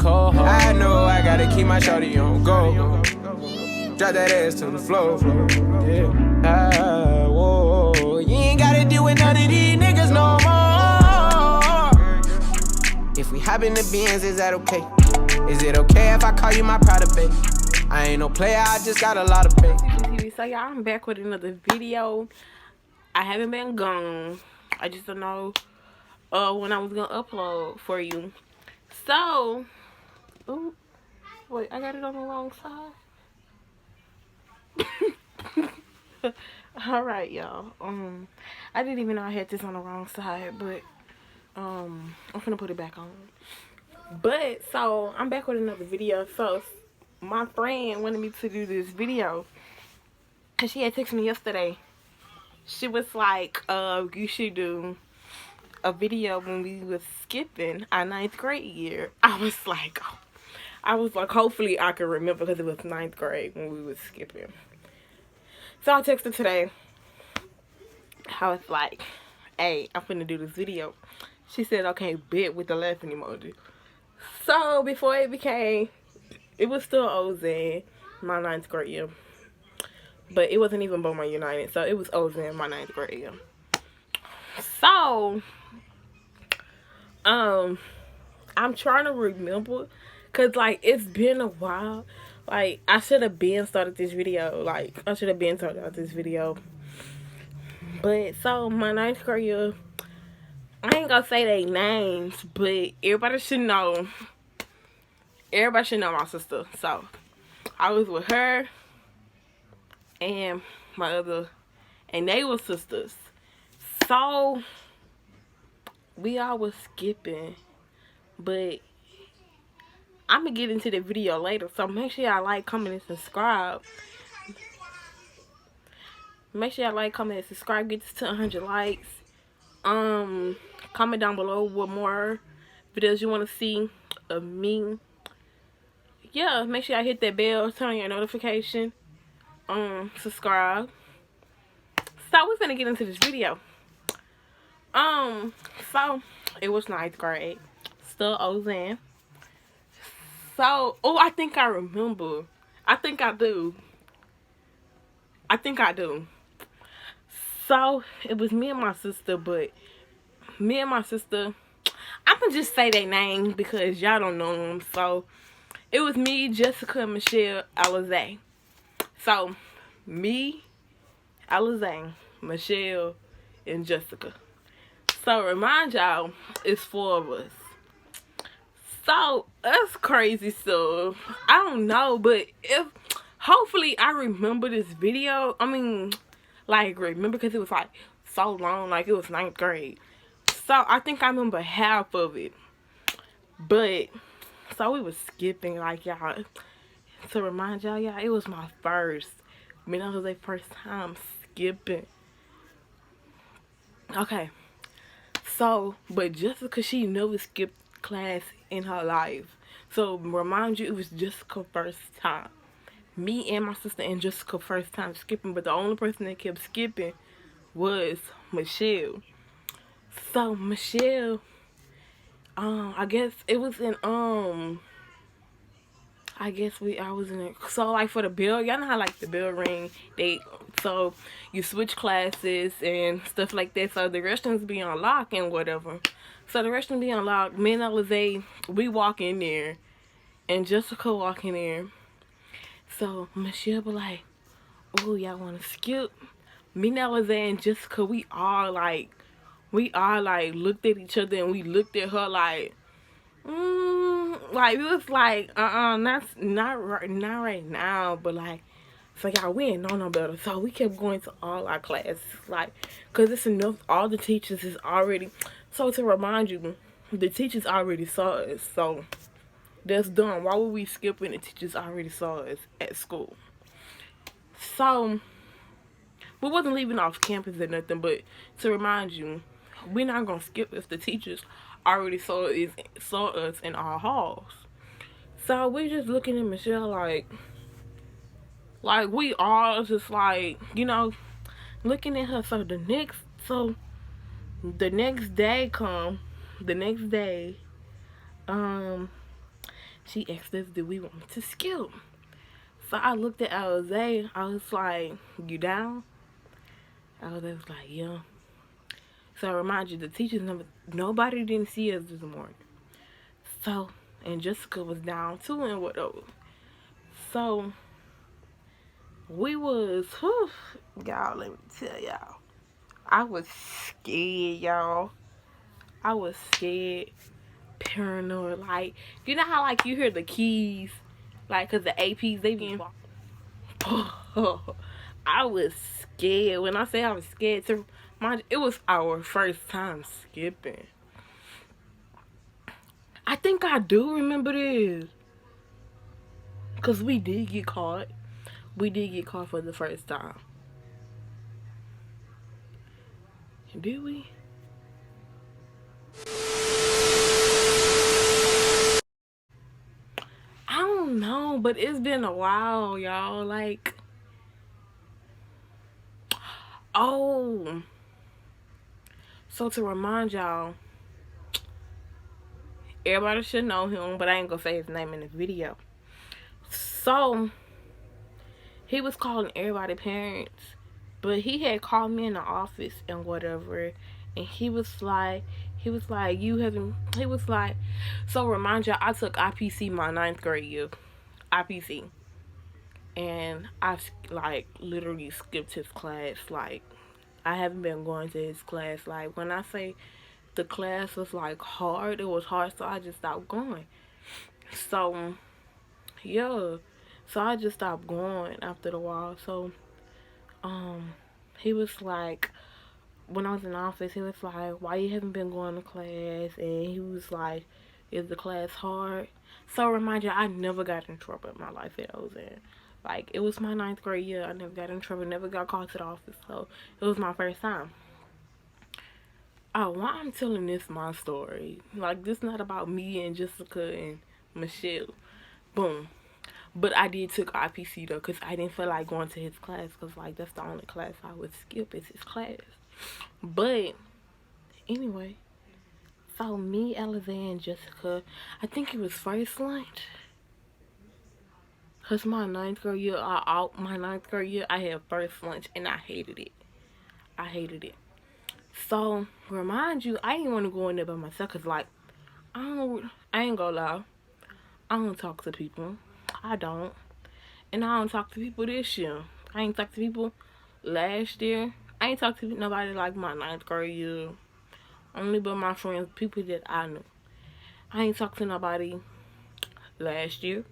cold heart. I know I gotta keep my shorty on go. Drop that ass to the floor. Yeah. Whoa. You ain't gotta deal with none of these niggas no more. If we hop in the Benz, is that okay? Is it okay if I call you my pride babe? I ain't no player, I just got a lot of pay. So y'all, I'm back with another video. I haven't been gone. I just don't know when I was gonna upload for you. So, ooh, wait, I got it on the wrong side. All right, y'all. I didn't even know I had this on the wrong side, but I'm gonna put it back on. But so I'm back with another video. So my friend wanted me to do this video, cause she had texted me yesterday. She was like, you should do a video when we was skipping our 9th grade year. I was like, hopefully I can remember, because it was 9th grade when we was skipping. So I texted today. I was like, hey, I'm finna do this video. She said, okay, bet, with the laughing emoji. So before it was still Ozan, my 9th grade year. But it wasn't even Beaumont United, so it was Ozan, my 9th grade year. So, I'm trying to remember, cause like it's been a while. Like I should have been started this video. But so my 9th grade year, I ain't gonna say they names, but everybody should know. Everybody should know my sister. So I was with her and my other, and they were sisters. So we all was skipping, but I'm gonna get into the video later. So make sure y'all like, comment, and subscribe. Make sure y'all like, comment, and subscribe. Get this to 100 likes. Comment down below what more videos you want to see of me. Yeah, make sure y'all hit that bell, turn on your notification, subscribe. So we're gonna get into this video. So it was 9th grade, still Ozan. So, oh, I think I remember. I think I do. So it was me and my sister, but me and my sister, I'm gonna just say their name because y'all don't know them. So it was me, Jessica, Michelle, Alizé. So me, Alizé, Michelle, and Jessica. So remind y'all, it's 4 of us. So that's crazy stuff. I don't know, but hopefully I remember this video. I mean, like, remember, because it was like so long, like it was 9th grade. So I think I remember half of it. But so we was skipping, like, y'all, to remind y'all, it was my first. I mean, that was their first time skipping. Okay. So, but Jessica, she never skipped class in her life. So remind you, it was Jessica's first time. Me and my sister and Jessica's first time skipping, but the only person that kept skipping was Michelle. So Michelle, I guess it was in I was in it. So like for the bell, y'all know how like the bell ring, so you switch classes and stuff like that. So the restrooms be unlocked and whatever. So the restroom be unlocked. Me and Alizé, we walk in there, and Jessica walk in there. So Michelle be like, "Oh, y'all wanna skip?" Me and Alizé and Jessica, we all like looked at each other, and we looked at her like, like, we was like, not right now, but like, so y'all, we ain't know no better. So we kept going to all our classes, like, cause it's enough. All the teachers is already. So to remind you, the teachers already saw us. So that's done. Why would we skip when the teachers already saw us at school? So we wasn't leaving off campus or nothing, but to remind you, we're not gonna skip if the teachers already saw us in our halls. So we just looking at Michelle like we all just like, you know, looking at her. So the next day, she asked us, do we want to skip? So I looked at Alize. I was like, you down? Alize was like, yeah. So I remind you, the teachers nobody didn't see us this morning. So, and Jessica was down too and whatever. So we was, whew, y'all, let me tell y'all, I was scared, y'all. I was scared, paranoid. Like, you know how like you hear the keys, like, cause the APs they be. I was scared. When I say I was scared, to mind, it was our first time skipping. I think I do remember this, cause we did get caught. We did get caught for the first time. Did we? I don't know, but it's been a while, y'all. Like, oh. So to remind y'all, everybody should know him, but I ain't gonna say his name in the video. So, he was calling everybody parents, but he had called me in the office and whatever, and he was like, you haven't, he was like, so remind y'all, I took IPC my 9th grade year, IPC, and I, like, literally skipped his class. Like, I haven't been going to his class. Like, when I say the class was, like, hard, it was hard, so I just stopped going. So, yeah, so I just stopped going after a while. So, he was like, when I was in the office, he was like, why you haven't been going to class? And he was like, is the class hard? So remind you, I never got in trouble in my life that I was in. Like, it was my 9th grade year. I never got in trouble, never got called to the office. So it was my first time. Oh, why I'm telling this my story? Like, this not about me and Jessica and Michelle. Boom. But I did took IPC though, because I didn't feel like going to his class, because like that's the only class I would skip is his class. But anyway, so me, Alize, and Jessica, I think it was first lunch. Cause my 9th grade year, I had first lunch and I hated it. I hated it. So remind you, I didn't want to go in there by myself, cause like I ain't gonna lie, I don't talk to people. I don't, and I don't talk to people this year. I ain't talked to people last year. I ain't talked to nobody like my 9th grade year. Only but my friends, people that I knew. I ain't talked to nobody last year,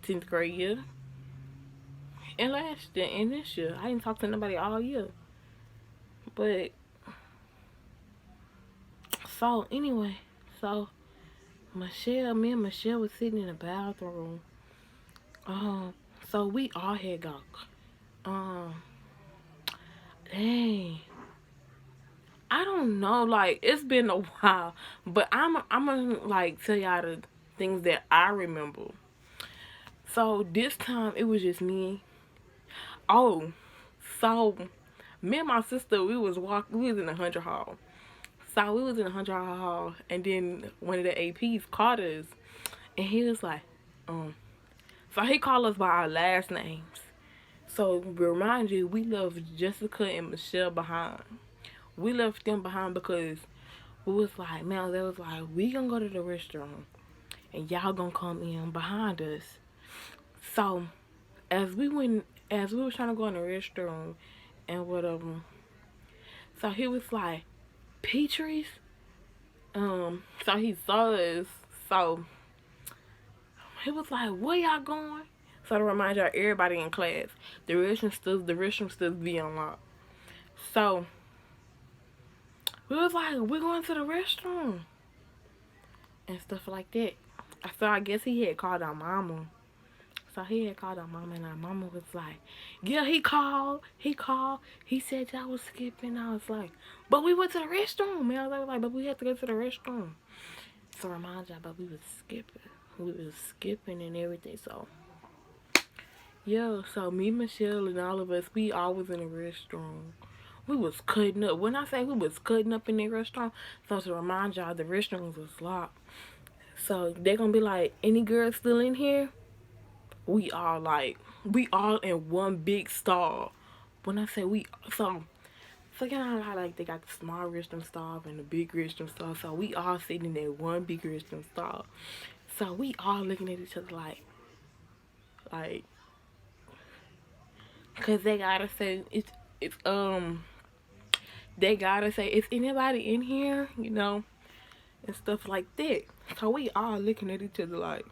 10th grade year, and last year, and this year. I ain't talked to nobody all year. But, so, anyway, so, me and Michelle was sitting in the bathroom. So we all had got, dang. I don't know, like, it's been a while, but I'm gonna, like, tell y'all the things that I remember. So, this time, it was just me. Oh, so, me and my sister, we was in the 100 hall. So, we was in the 100 hall, and then one of the APs called us, and he was like, so he called us by our last names. So, remind you, we left Jessica and Michelle behind. We left them behind because we was like, man, they was like, we gonna go to the restroom and y'all gonna come in behind us. So as we were trying to go in the restroom and whatever, so he was like, Petrie's, so he saw us, so he was like, where y'all going? So to remind y'all, everybody in class, the restroom still be unlocked. So we was like, we're going to the restroom and stuff like that. So I guess he had called our mama. So he had called our mama, and our mama was like, yeah, he called. He said y'all was skipping. I was like, but we went to the restroom, man. I was like, but we had to go to the restroom. So remind y'all, but we was skipping. We was skipping and everything. So yeah, so me, Michelle, and all of us, we all was in the restroom. We was cutting up. When I say we was cutting up in the restaurant, so to remind y'all, the restaurant was locked. So they're gonna be like, any girls still in here? We all in one big stall. When I say we, so you know how like they got the small restroom stall and the big restroom stall. So we all sitting in that one big restroom stall. So we all looking at each other like, cause they gotta say it's they gotta say, is anybody in here? You know, and stuff like that. So we all looking at each other like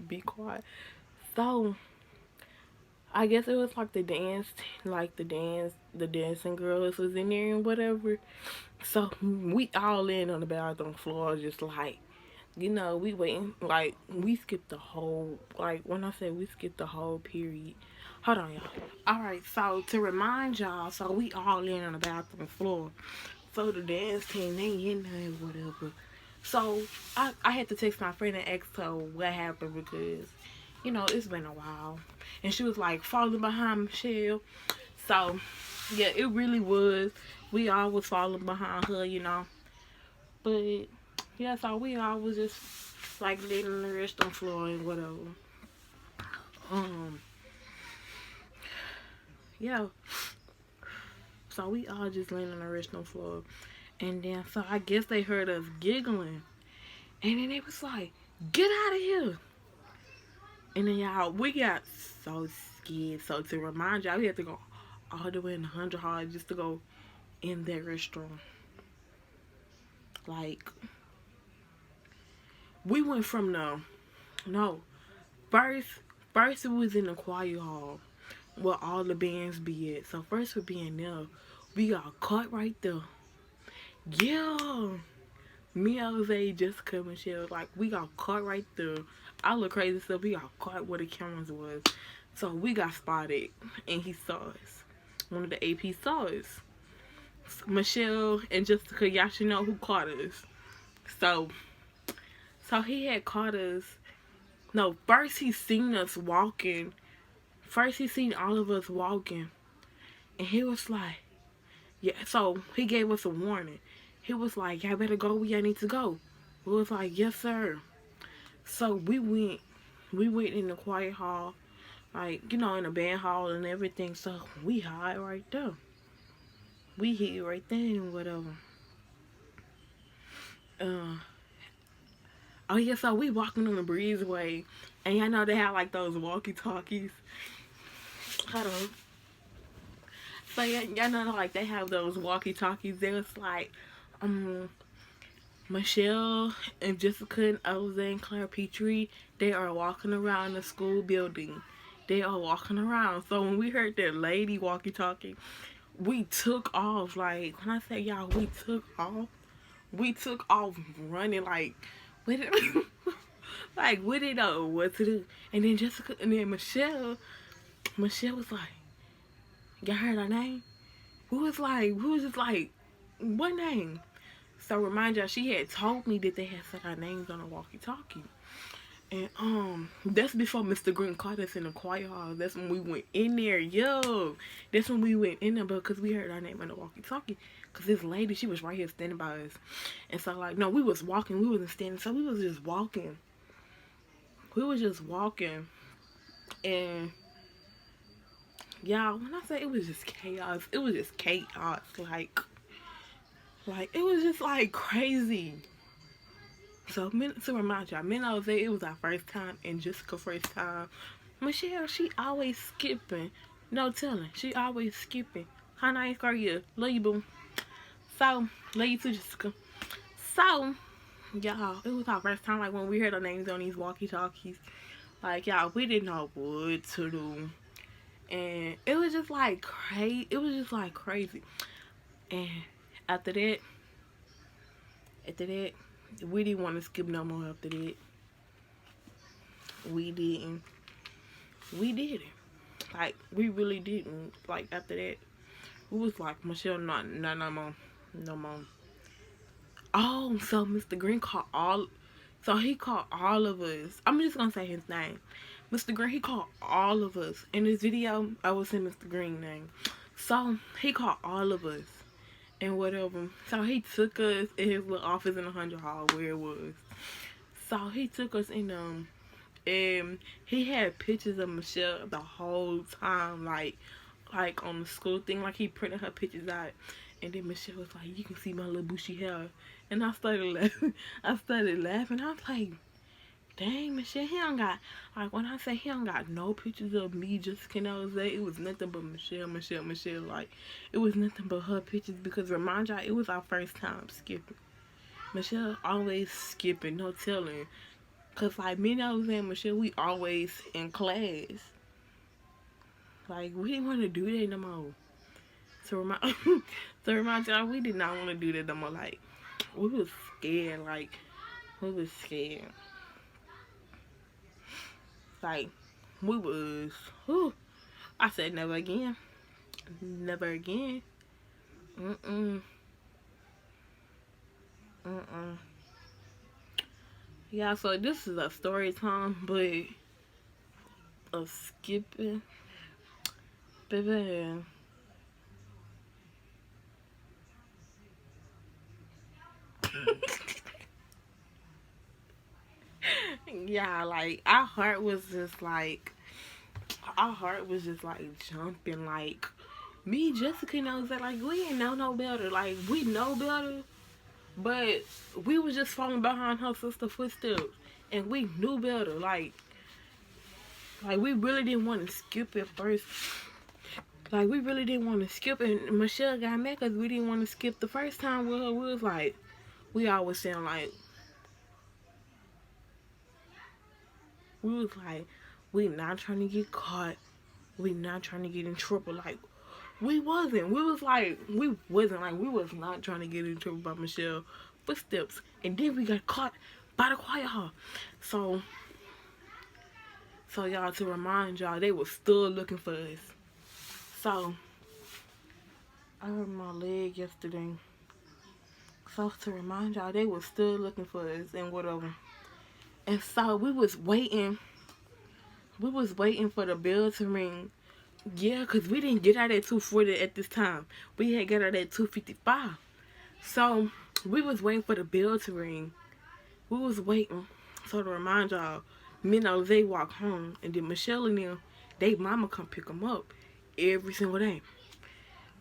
be quiet. So I guess it was like the dancing girls was in there and whatever. So we all in on the bathroom floor, just like, you know, we waiting. Like we skipped the whole. Like when I say we skipped the whole period. Hold on, y'all. All right. So to remind y'all, so we all in on the bathroom floor. So the dance team, they in there and whatever. So I had to text my friend and ask her what happened because, you know, it's been a while. And she was like falling behind Michelle. So yeah, it really was. We all was falling behind her, you know. But yeah, so we all was just like laying on the restroom floor and whatever. Yeah. So we all just laying on the restroom floor. And then so I guess they heard us giggling. And then they was like, get out of here. And then y'all, we got so scared. So to remind y'all, we had to go all the way in 100 hard just to go in that restroom. Like, we went from first it was in the choir hall where all the bands be at. So first we be in there, we got caught right there. Yeah. Me, Jose, Jessica, Michelle, like, we got caught right there. All the crazy stuff, we got caught where the cameras was. So we got spotted, and he saw us. One of the AP saw us. Michelle and Jessica, y'all should know who caught us. So he had caught us. No, first he seen us walking. First he seen all of us walking. And he was like, yeah, so he gave us a warning. He was like, y'all better go where y'all need to go. We was like, yes, sir. So we went in the choir hall, like, you know, in the band hall and everything. So we hide right there. We hid right there and whatever. Oh yeah, so we walking on the breezeway, and y'all know they have like those walkie-talkies. Hold on. So y'all know like they have those walkie-talkies. There was like, Michelle and Jessica and Elza and Claire Petrie, they are walking around the school building. They are walking around. So when we heard that lady walkie-talkie, we took off. Like, when I say y'all, we took off running like, we didn't, like, we didn't know what to do. And then Jessica, and then Michelle was like, y'all heard her name? We was just like, what name? So remind y'all, she had told me that they had said our names on a walkie-talkie. And that's before Mr. Green caught us in the choir hall. That's when we went in there. Yo, that's when we went in there because we heard our name on the walkie-talkie. Because this lady, she was right here standing by us. And so, like, no, we was walking. We wasn't standing. So we was just walking. And y'all, when I say it was just chaos, it was just chaos. Like it was just like crazy. So to remind y'all, me and Jose, it was our first time and Jessica first time. Michelle, she always skipping. No telling. She always skipping. Hi, nice girl, yeah. Love you, boo. So, love you too, Jessica. So, y'all, it was our first time, like, when we heard our names on these walkie-talkies. Like, y'all, we didn't know what to do. And it was just like crazy. And after that, we didn't want to skip no more after that. We didn't. Like, we really didn't. Like, after that, we was like, Michelle, no more. Oh, so Mr. Green called he called all of us. I'm just gonna say his name. Mr. Green, he called all of us. In this video, I was saying Mr. Green's name. So, he called all of us. and whatever. So he took us in his little office in the 100 Hall where it was. So he took us in and he had pictures of Michelle the whole time, like on the school thing, like he printed her pictures out. And then Michelle was like, "You can see my little bushy hair," and I started laughing. I was like, "Dang, Michelle, he don't got, like, when I say he don't got no pictures of me, Jessica Knowles, it was nothing but Michelle. Like, it was nothing but her pictures, because remind y'all, it was our first time skipping. Michelle always skipping, no telling. Because, like, me and Alexander and Michelle, we always in class. Like, we didn't want to do that no more. To remind y'all, we did not want to do that no more. Like, we was scared. Like, we was scared. Like, we was, whew. I said never again. Never again. Yeah, so this is a story time, but of skipping. Baby. Yeah, like, our heart was just like jumping. Like, me, Jessica knows that, like, we didn't know no better. Like, we know better, but we was just falling behind her sister's footsteps, and we knew better. Like we really didn't want to skip at first. Like, we really didn't want to skip, and Michelle got mad because we didn't want to skip the first time with her. We was like, we always sound like, we was like, we not trying to get caught. We not trying to get in trouble. Like, we was not trying to get in trouble by Michelle footsteps. And then we got caught by the choir hall. So y'all, to remind y'all, they was still looking for us. So, I hurt my leg yesterday. So, to remind y'all, they was still looking for us and whatever. And so, we was waiting for the bell to ring. Yeah, because we didn't get out at 2:40 at this time. We had got out at 2:55. So, we was waiting for the bell to ring. We was waiting. So, to remind y'all, me and Jose walk home. And then Michelle and them, they mama come pick them up every single day.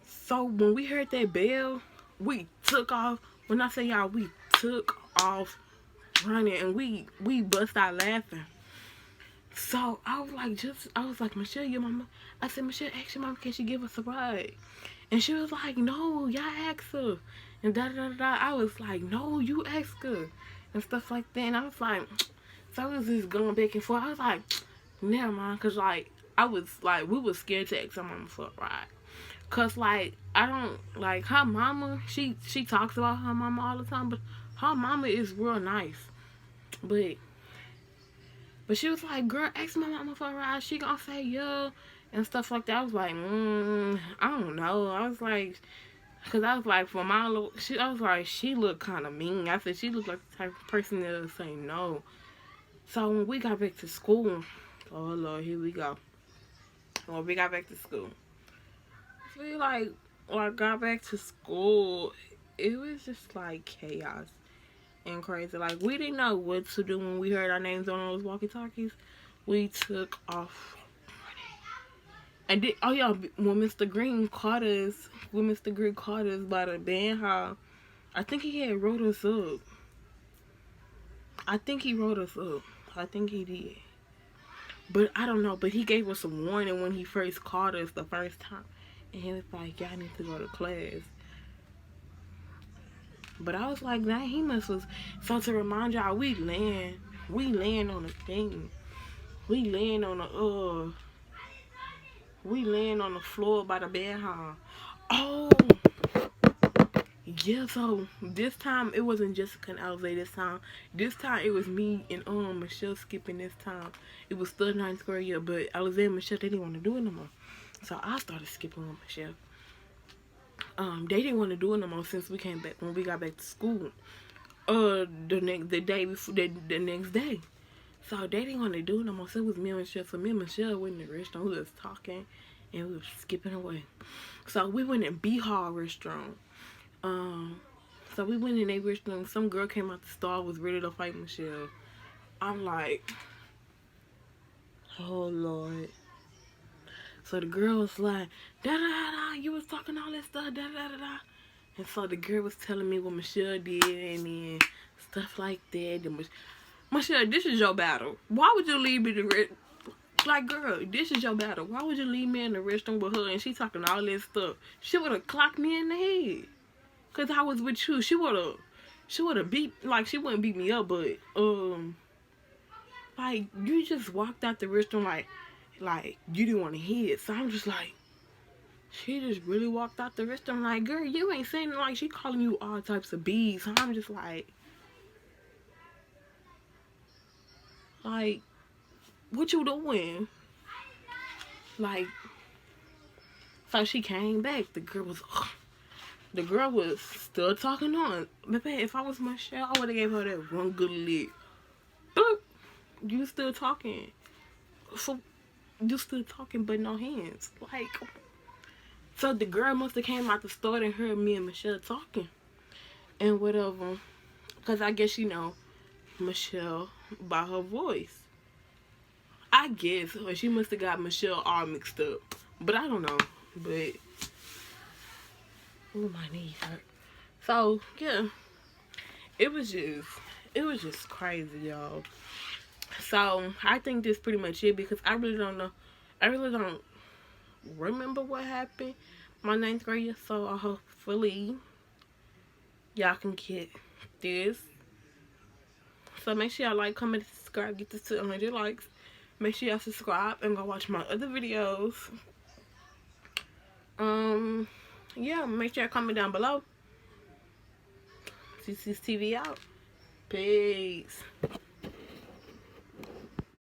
So, when we heard that bell, we took off. When I say y'all, we took off running. And we bust out laughing. So, I was like, Michelle, your mama. I said, Michelle, ask your mama, can she give us a ride? And she was like, no, y'all ask her. And da-da-da-da. I was like, no, you ask her. And stuff like that. And I was like, so I was just going back and forth. I was like, never mind. Because, like, we was scared to ask her mama for a ride. Because, like, I don't, like, her mama, she talks about her mama all the time. But her mama is real nice. But she was like, girl, ask my mama for a ride. She gonna say yeah. And stuff like that. I was like, I don't know. I was like, because I was like, for my little, I was like, she looked kind of mean. I said, she looked like the type of person that would say no. So when we got back to school, oh Lord, here we go. When we got back to school, we like, when I got back to school, it was just like chaos and crazy. Like, we didn't know what to do when we heard our names on those walkie-talkies. We took off. And then, oh yeah, when Mr. Green caught us by the band hall, I think he had wrote us up. I think he did. But I don't know. But he gave us a warning when he first caught us the first time. And he was like, y'all need to go to class. But I was like, nah, he must was. So to remind y'all, we land on the thing. We land on the floor by the bed hall. Oh, yeah. So this time it wasn't Jessica and Alize. This time it was me and Michelle skipping. This time it was still 9th grade year, but Alize and Michelle, they didn't want to do it no more. So I started skipping with Michelle. They didn't want to do it no more since we came back, when we got back to school. The next day. So they didn't want to do it no more. So it was me and Michelle. So me and Michelle went in the restaurant. We was talking and we was skipping away. So we went in B Hall restaurant. So we went in their restroom. Some girl came out the store, was ready to fight Michelle. I'm like, oh Lord. So the girl was like, da da da, you was talking all this stuff, da da da da. And so the girl was telling me what Michelle did and then stuff like that. And Michelle, this is your battle. Why would you leave me like, girl, this is your battle. Why would you leave me in the restroom with her and she talking all this stuff? She would have clocked me in the head. Cause I was with you. She would have beat, like, she wouldn't beat me up, but like, you just walked out the restroom like you didn't want to hit. So I'm just like, she just really walked out the restroom like, girl, you ain't saying, like, she calling you all types of B's. So I'm just like, what you doing? Like, so she came back. The girl was still talking on. But if I was Michelle, I would have gave her that one good lick. Boop. You still talking. So you still talking but no hands. Like, so the girl must have came out the store and heard me and Michelle talking. And whatever. Because I guess, you know, Michelle by her voice. I guess. Or she must have got Michelle all mixed up. But I don't know. But, oh, my knees hurt. So, yeah. It was just crazy, y'all. So, I think this pretty much it because I really don't know. I really don't remember what happened my 9th grade year. So, hopefully, y'all can get this. So, make sure y'all like, comment, subscribe, get this to 100 likes. Make sure y'all subscribe and go watch my other videos. Yeah, make sure y'all comment down below. CC's TV out. Peace.